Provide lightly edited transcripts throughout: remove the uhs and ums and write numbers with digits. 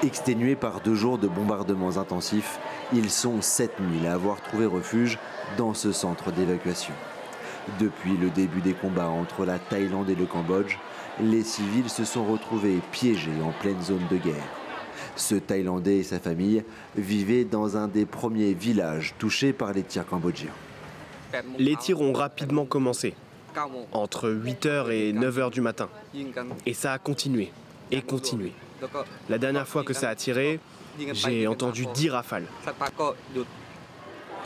Exténués par 2 jours de bombardements intensifs, ils sont 7000 à avoir trouvé refuge dans ce centre d'évacuation. Depuis le début des combats entre la Thaïlande et le Cambodge, les civils se sont retrouvés piégés en pleine zone de guerre. Ce Thaïlandais et sa famille vivaient dans un des premiers villages touchés par les tirs cambodgiens. Les tirs ont rapidement commencé, entre 8h et 9h du matin. Et ça a continué, et continué. La dernière fois que ça a tiré, j'ai entendu 10 rafales.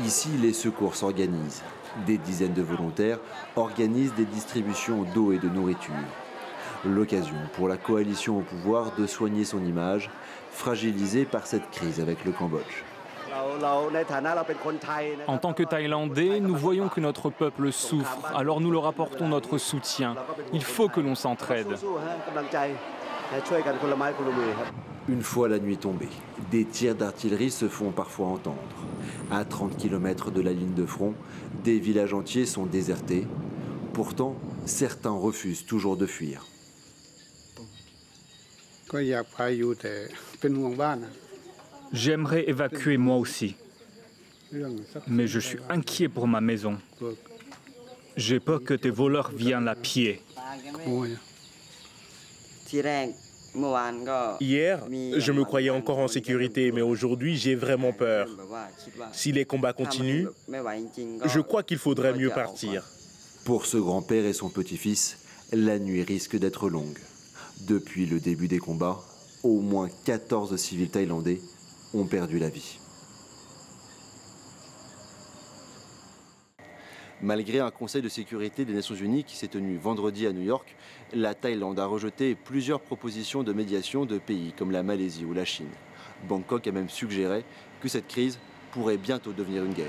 Ici, les secours s'organisent. Des dizaines de volontaires organisent des distributions d'eau et de nourriture. L'occasion pour la coalition au pouvoir de soigner son image, fragilisée par cette crise avec le Cambodge. En tant que Thaïlandais, nous voyons que notre peuple souffre, alors nous leur apportons notre soutien. Il faut que l'on s'entraide. Une fois la nuit tombée, des tirs d'artillerie se font parfois entendre. À 30 km de la ligne de front, des villages entiers sont désertés. Pourtant, certains refusent toujours de fuir. J'aimerais évacuer moi aussi, mais je suis inquiet pour ma maison. J'ai peur que des voleurs viennent la piller. Hier, je me croyais encore en sécurité, mais aujourd'hui, j'ai vraiment peur. Si les combats continuent, je crois qu'il faudrait mieux partir. Pour ce grand-père et son petit-fils, la nuit risque d'être longue. Depuis le début des combats, au moins 14 civils thaïlandais ont perdu la vie. Malgré un conseil de sécurité des Nations Unies qui s'est tenu vendredi à New York, la Thaïlande a rejeté plusieurs propositions de médiation de pays comme la Malaisie ou la Chine. Bangkok a même suggéré que cette crise pourrait bientôt devenir une guerre.